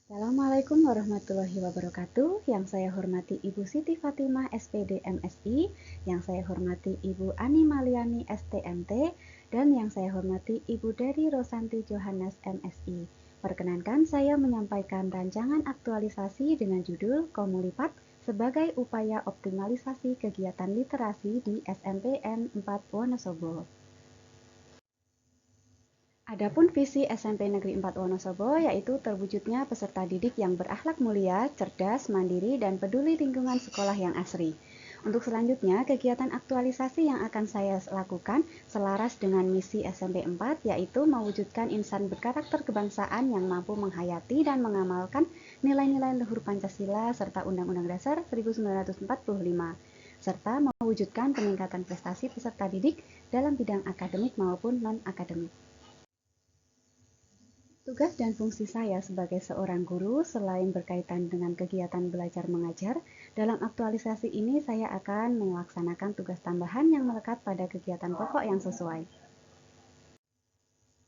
Assalamualaikum warahmatullahi wabarakatuh. Yang saya hormati Ibu Siti Fatimah SPD MSI, yang saya hormati Ibu Ani Maliani STMT, dan yang saya hormati Ibu Dari Rosanti Johannes MSI. Perkenankan saya menyampaikan rancangan aktualisasi dengan judul Komulipat sebagai upaya optimalisasi kegiatan literasi di SMPN 4 Wonosobo. Adapun visi SMP Negeri 4 Wonosobo yaitu terwujudnya peserta didik yang berakhlak mulia, cerdas, mandiri, dan peduli lingkungan sekolah yang asri. Untuk selanjutnya, kegiatan aktualisasi yang akan saya lakukan selaras dengan misi SMP 4 yaitu mewujudkan insan berkarakter kebangsaan yang mampu menghayati dan mengamalkan nilai-nilai luhur Pancasila serta Undang-Undang Dasar 1945 serta mewujudkan peningkatan prestasi peserta didik dalam bidang akademik maupun non-akademik. Tugas dan fungsi saya sebagai seorang guru selain berkaitan dengan kegiatan belajar mengajar, dalam aktualisasi ini saya akan melaksanakan tugas tambahan yang melekat pada kegiatan pokok yang sesuai.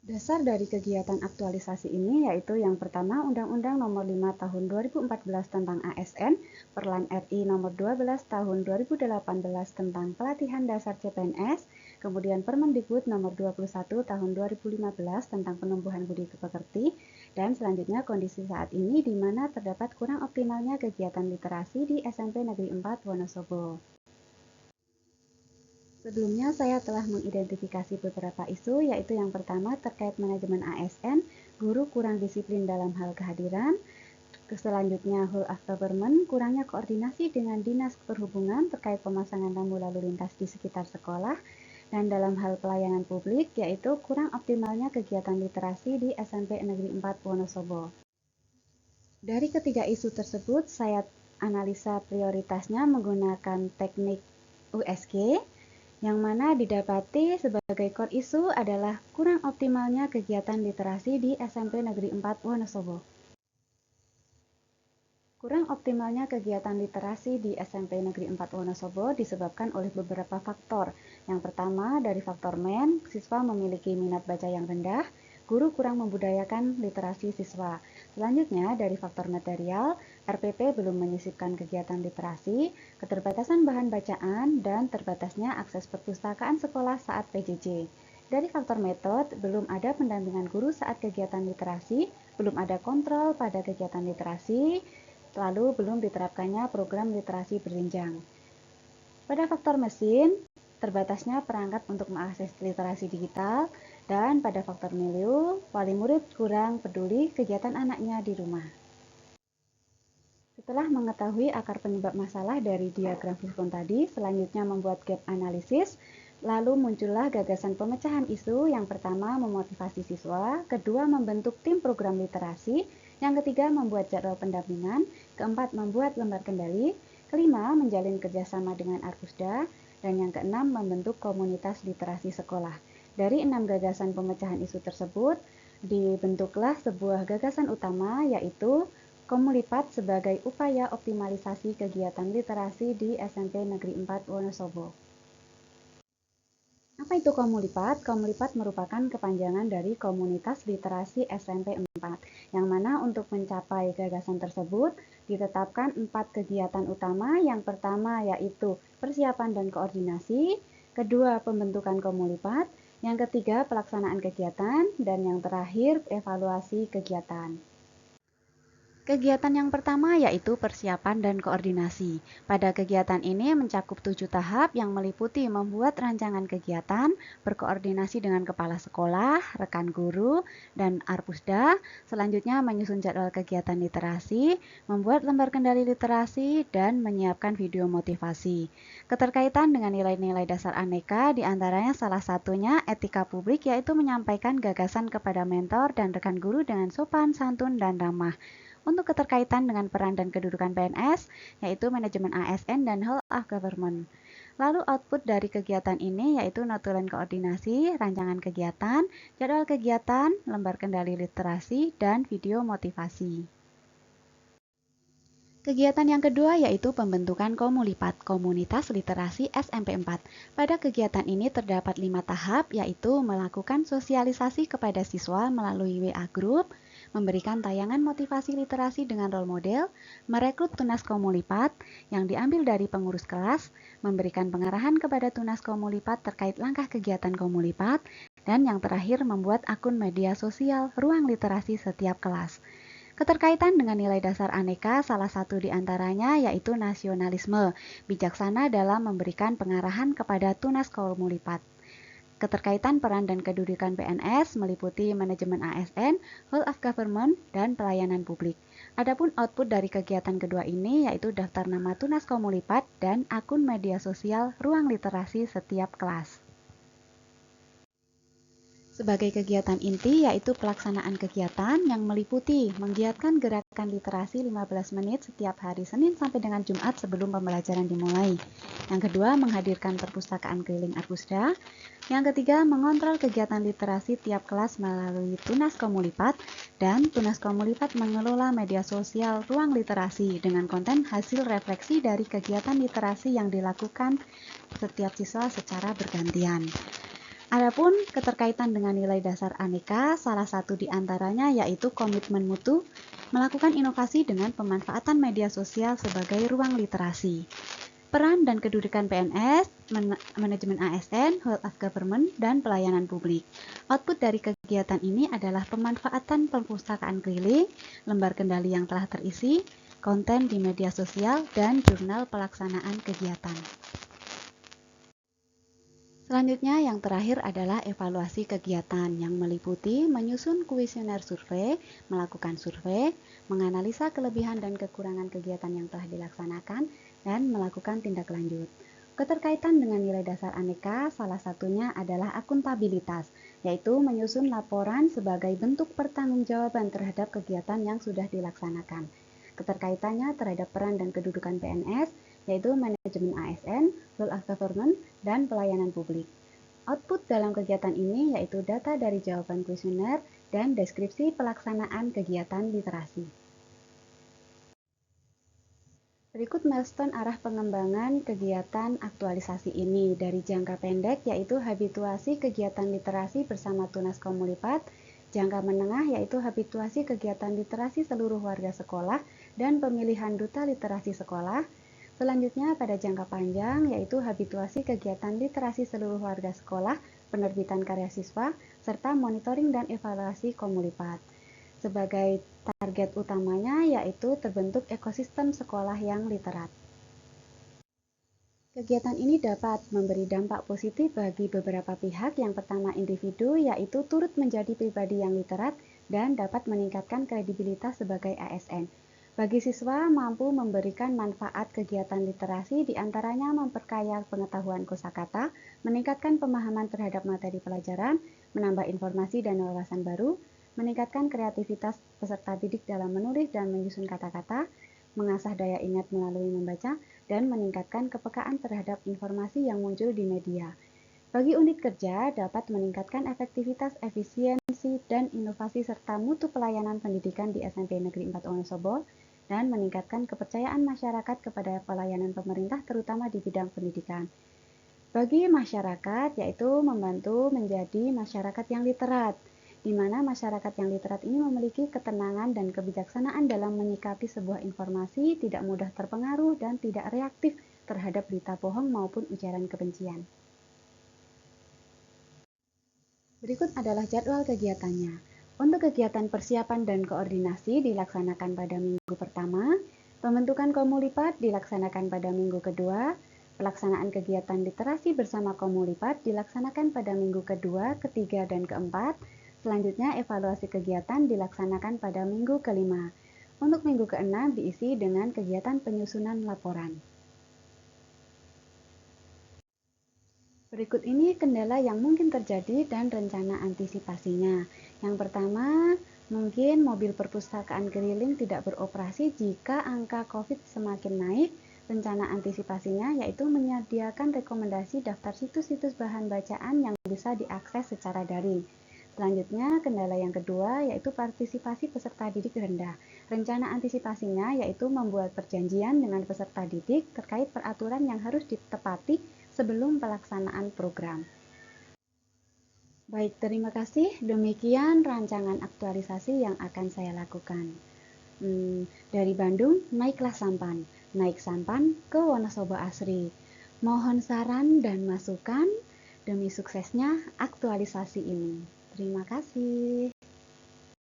Dasar dari kegiatan aktualisasi ini yaitu yang pertama Undang-Undang Nomor 5 Tahun 2014 tentang ASN, Perlan RI Nomor 12 Tahun 2018 tentang Pelatihan Dasar CPNS, kemudian Permendikbud Nomor 21 Tahun 2015 tentang Penumbuhan Budi Pekerti, dan selanjutnya kondisi saat ini di mana terdapat kurang optimalnya kegiatan literasi di SMP Negeri 4 Wonosobo. Sebelumnya saya telah mengidentifikasi beberapa isu, yaitu yang pertama terkait manajemen ASN, guru kurang disiplin dalam hal kehadiran, selanjutnya whole of government, kurangnya koordinasi dengan Dinas Perhubungan terkait pemasangan rambu lalu lintas di sekitar sekolah, dan dalam hal pelayanan publik, yaitu kurang optimalnya kegiatan literasi di SMP Negeri 4 Wonosobo. Dari ketiga isu tersebut, saya analisa prioritasnya menggunakan teknik USG, yang mana didapati sebagai core isu adalah kurang optimalnya kegiatan literasi di SMP Negeri 4 Wonosobo. Kurang optimalnya kegiatan literasi di SMP Negeri 4 Wonosobo disebabkan oleh beberapa faktor. Yang pertama, dari faktor siswa memiliki minat baca yang rendah, guru kurang membudayakan literasi siswa. Selanjutnya, dari faktor material, RPP belum menyisipkan kegiatan literasi, keterbatasan bahan bacaan, dan terbatasnya akses perpustakaan sekolah saat PJJ. Dari faktor metode, belum ada pendampingan guru saat kegiatan literasi, belum ada kontrol pada kegiatan literasi, lalu belum diterapkannya program literasi berjenjang. Pada faktor mesin, terbatasnya perangkat untuk mengakses literasi digital, dan pada faktor milieu, wali murid kurang peduli kegiatan anaknya di rumah. Setelah mengetahui akar penyebab masalah dari diagram Fishbone tadi, selanjutnya membuat gap analisis, lalu muncullah gagasan pemecahan isu. Yang pertama, memotivasi siswa, kedua, membentuk tim program literasi, yang ketiga, membuat jadwal pendampingan, keempat, membuat lembar kendali, kelima, menjalin kerjasama dengan Arpusda, dan yang keenam, membentuk komunitas literasi sekolah. Dari 6 gagasan pemecahan isu tersebut, dibentuklah sebuah gagasan utama, yaitu Komulipat sebagai upaya optimalisasi kegiatan literasi di SMP Negeri 4 Wonosobo. Apa itu Komulipat? Komulipat merupakan kepanjangan dari Komunitas Literasi SMP 4, yang mana untuk mencapai gagasan tersebut ditetapkan 4 kegiatan utama. Yang pertama yaitu persiapan dan koordinasi, kedua pembentukan Komulipat, yang ketiga pelaksanaan kegiatan, dan yang terakhir evaluasi kegiatan. Kegiatan yang pertama yaitu persiapan dan koordinasi. Pada kegiatan ini mencakup 7 tahap yang meliputi membuat rancangan kegiatan, berkoordinasi dengan kepala sekolah, rekan guru, dan Arpusda, selanjutnya menyusun jadwal kegiatan literasi, membuat lembar kendali literasi, dan menyiapkan video motivasi. Keterkaitan dengan nilai-nilai dasar aneka diantaranya salah satunya etika publik, yaitu menyampaikan gagasan kepada mentor dan rekan guru dengan sopan, santun, dan ramah. Untuk keterkaitan dengan peran dan kedudukan PNS, yaitu manajemen ASN dan whole of government. Lalu output dari kegiatan ini yaitu notulen koordinasi, rancangan kegiatan, jadwal kegiatan, lembar kendali literasi, dan video motivasi. Kegiatan yang kedua yaitu pembentukan Komulipat, Komunitas Literasi SMP 4. Pada kegiatan ini terdapat 5 tahap, yaitu melakukan sosialisasi kepada siswa melalui WA Group, memberikan tayangan motivasi literasi dengan role model, merekrut tunas komulipat yang diambil dari pengurus kelas, memberikan pengarahan kepada tunas komulipat terkait langkah kegiatan komulipat, dan yang terakhir membuat akun media sosial ruang literasi setiap kelas. Keterkaitan dengan nilai dasar aneka, salah satu di antaranya yaitu nasionalisme, bijaksana dalam memberikan pengarahan kepada tunas komulipat. Keterkaitan peran dan kedudukan PNS meliputi manajemen ASN, whole of government, dan pelayanan publik. Adapun output dari kegiatan kedua ini yaitu daftar nama tunas komulipat dan akun media sosial ruang literasi setiap kelas. Sebagai kegiatan inti yaitu pelaksanaan kegiatan yang meliputi menggiatkan gerakan literasi 15 menit setiap hari Senin sampai dengan Jumat sebelum pembelajaran dimulai. Yang kedua, menghadirkan perpustakaan keliling Arbusda. Yang ketiga, mengontrol kegiatan literasi tiap kelas melalui tunas komulipat, dan tunas komulipat mengelola media sosial ruang literasi dengan konten hasil refleksi dari kegiatan literasi yang dilakukan setiap siswa secara bergantian. Adapun keterkaitan dengan nilai dasar aneka, salah satu di antaranya yaitu komitmen mutu, melakukan inovasi dengan pemanfaatan media sosial sebagai ruang literasi. Peran dan kedudukan PNS, manajemen ASN, whole of government, dan pelayanan publik. Output dari kegiatan ini adalah pemanfaatan perpustakaan keliling, lembar kendali yang telah terisi, konten di media sosial, dan jurnal pelaksanaan kegiatan. Selanjutnya yang terakhir adalah evaluasi kegiatan yang meliputi menyusun kuesioner survei, melakukan survei, menganalisa kelebihan dan kekurangan kegiatan yang telah dilaksanakan, dan melakukan tindak lanjut. Keterkaitan dengan nilai dasar aneka, salah satunya adalah akuntabilitas, yaitu menyusun laporan sebagai bentuk pertanggungjawaban terhadap kegiatan yang sudah dilaksanakan. Keterkaitannya terhadap peran dan kedudukan PNS, yaitu manajemen ASN, whole of government, dan pelayanan publik. Output dalam kegiatan ini yaitu data dari jawaban kuesioner dan deskripsi pelaksanaan kegiatan literasi. Berikut milestone arah pengembangan kegiatan aktualisasi ini dari jangka pendek yaitu habituasi kegiatan literasi bersama tunas komulipat, jangka menengah yaitu habituasi kegiatan literasi seluruh warga sekolah dan pemilihan duta literasi sekolah. Selanjutnya pada jangka panjang yaitu habituasi kegiatan literasi seluruh warga sekolah, penerbitan karya siswa, serta monitoring dan evaluasi komulipat. Sebagai target utamanya yaitu terbentuk ekosistem sekolah yang literat. Kegiatan ini dapat memberi dampak positif bagi beberapa pihak. Yang pertama individu yaitu turut menjadi pribadi yang literat dan dapat meningkatkan kredibilitas sebagai ASN. Bagi siswa, mampu memberikan manfaat kegiatan literasi diantaranya memperkaya pengetahuan kosakata, meningkatkan pemahaman terhadap materi pelajaran, menambah informasi dan wawasan baru, meningkatkan kreativitas peserta didik dalam menulis dan menyusun kata-kata, mengasah daya ingat melalui membaca, dan meningkatkan kepekaan terhadap informasi yang muncul di media. Bagi unit kerja, dapat meningkatkan efektivitas, efisiensi, dan inovasi serta mutu pelayanan pendidikan di SMP Negeri 4 Wonosobo, dan meningkatkan kepercayaan masyarakat kepada pelayanan pemerintah terutama di bidang pendidikan. Bagi masyarakat, yaitu membantu menjadi masyarakat yang literat, di mana masyarakat yang literat ini memiliki ketenangan dan kebijaksanaan dalam menyikapi sebuah informasi, tidak mudah terpengaruh dan tidak reaktif terhadap berita bohong maupun ujaran kebencian. Berikut adalah jadwal kegiatannya. Untuk kegiatan persiapan dan koordinasi dilaksanakan pada minggu pertama, pembentukan komulipat dilaksanakan pada minggu kedua, pelaksanaan kegiatan literasi bersama komulipat dilaksanakan pada minggu kedua, ketiga, dan keempat. Selanjutnya evaluasi kegiatan dilaksanakan pada minggu kelima. Untuk minggu keenam diisi dengan kegiatan penyusunan laporan. Berikut ini kendala yang mungkin terjadi dan rencana antisipasinya. Yang pertama, mungkin mobil perpustakaan keliling tidak beroperasi jika angka COVID semakin naik. Rencana antisipasinya yaitu menyediakan rekomendasi daftar situs-situs bahan bacaan yang bisa diakses secara daring. Selanjutnya, kendala yang kedua yaitu partisipasi peserta didik rendah. Rencana antisipasinya yaitu membuat perjanjian dengan peserta didik terkait peraturan yang harus ditepati sebelum pelaksanaan program. Baik, terima kasih. Demikian rancangan aktualisasi yang akan saya lakukan. Dari Bandung, naiklah sampan. Naik sampan ke Wonosobo Asri. Mohon saran dan masukan demi suksesnya aktualisasi ini. Terima kasih.